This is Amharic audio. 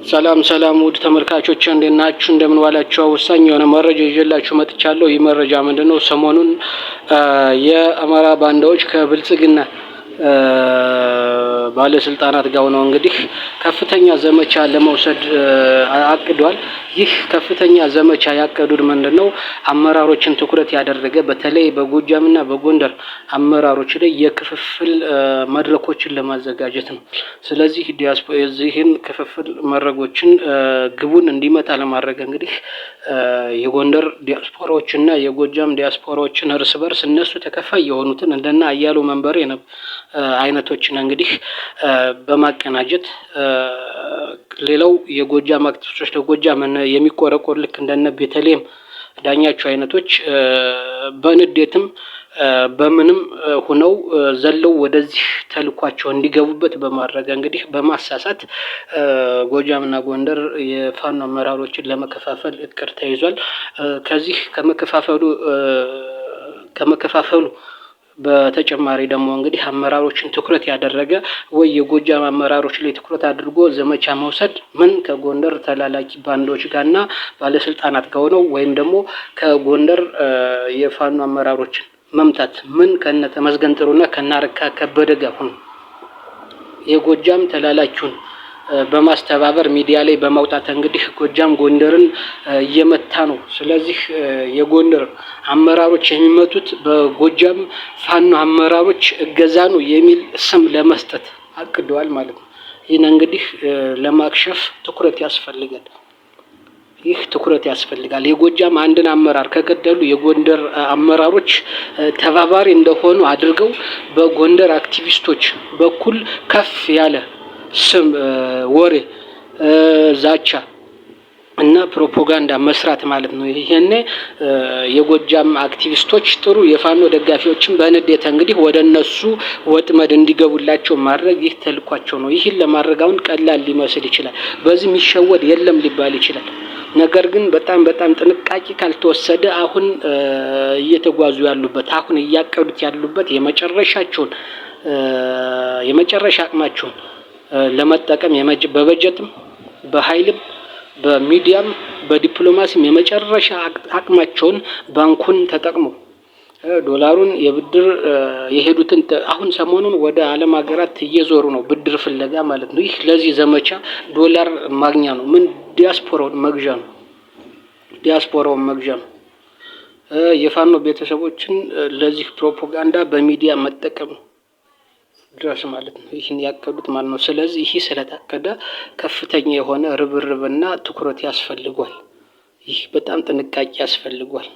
ሰላም ሰላም ውድ ተመልካቾች እንዴት ናችሁ? እንደምን ዋላችሁ? ወሳኝ የሆነ መረጃ ይዤላችሁ መጥቻለሁ። ይህ መረጃ ምንድነው? ሰሞኑን የአማራ ባንዳዎች ከብልጽግና ባለስልጣናት ጋር ነው እንግዲህ ከፍተኛ ዘመቻ ለመውሰድ አቅዷል። ይህ ከፍተኛ ዘመቻ ያቀዱት ምንድነው? አመራሮችን ትኩረት ያደረገ በተለይ በጎጃምና በጎንደር አመራሮች ላይ የክፍፍል መድረኮችን ለማዘጋጀት ነው። ስለዚህ የዚህን ክፍፍል መድረኮችን ግቡን እንዲመታ ለማድረግ እንግዲህ የጎንደር ዲያስፖራዎችና የጎጃም ዲያስፖራዎችን እርስ በርስ እነሱ ተከፋይ የሆኑትን እንደና አያሉ መንበሬ አይነቶችን እንግዲህ በማቀናጀት ሌላው የጎጃም አክቲቪስቶች ለጎጃም የሚቆረቆር ልክ እንደነ ቤተልሔም ዳኛቸው አይነቶች በንዴትም በምንም ሆነው ዘለው ወደዚህ ተልኳቸው እንዲገቡበት በማድረግ እንግዲህ በማሳሳት ጎጃምና ጎንደር የፋኖ አመራሮችን ለመከፋፈል እቅድ ተይዟል። ከዚህ ከመከፋፈሉ በተጨማሪ ደግሞ እንግዲህ አመራሮችን ትኩረት ያደረገ ወይ የጎጃም አመራሮች ላይ ትኩረት አድርጎ ዘመቻ መውሰድ ምን ከጎንደር ተላላኪ ባንዶች ጋርና ባለስልጣናት ጋር ነው ወይም ደግሞ ከጎንደር የፋኖ አመራሮችን መምታት ምን ከነ ተመስገን ጥሩና ከናረካ ከበደ ጋር ሆኖ የጎጃም ተላላኪውን በማስተባበር ሚዲያ ላይ በማውጣት እንግዲህ ጎጃም ጎንደርን እየመታ ነው። ስለዚህ የጎንደር አመራሮች የሚመቱት በጎጃም ፋኖ አመራሮች እገዛ ነው የሚል ስም ለመስጠት አቅደዋል ማለት ነው። ይህን እንግዲህ ለማክሸፍ ትኩረት ያስፈልጋል። የጎጃም አንድን አመራር ከገደሉ የጎንደር አመራሮች ተባባሪ እንደሆኑ አድርገው በጎንደር አክቲቪስቶች በኩል ከፍ ያለ ስም ወሬ ዛቻ እና ፕሮፓጋንዳ መስራት ማለት ነው። ይሄኔ የጎጃም አክቲቪስቶች ጥሩ የፋኖ ደጋፊዎችን በንዴት እንግዲህ ወደነሱ ወጥመድ እንዲገቡላቸው ማድረግ ይህ ተልኳቸው ነው። ይህን ለማድረግ አሁን ቀላል ሊመስል ይችላል። በዚህ የሚሸወድ የለም ሊባል ይችላል። ነገር ግን በጣም ጥንቃቄ ካልተወሰደ አሁን እየተጓዙ ያሉበት አሁን እያቀዱት ያሉበት የመጨረሻ አቅማቸውን ለመጠቀም በበጀትም በኃይልም በሚዲያም በዲፕሎማሲም የመጨረሻ አቅማቸውን ባንኩን ተጠቅመው ዶላሩን የብድር የሄዱትን አሁን ሰሞኑን ወደ ዓለም ሀገራት እየዞሩ ነው ብድር ፍለጋ ማለት ነው። ይህ ለዚህ ዘመቻ ዶላር ማግኛ ነው። ምን ዲያስፖራውን መግዣ ነው። የፋኖ ቤተሰቦችን ለዚህ ፕሮፓጋንዳ በሚዲያ መጠቀም ድረስ ማለት ነው። ይህን ያቀዱት ማለት ነው። ስለዚህ ይህ ስለታቀደ ከፍተኛ የሆነ ርብርብና ትኩረት ያስፈልጋል። ይህ በጣም ጥንቃቄ ያስፈልጋል።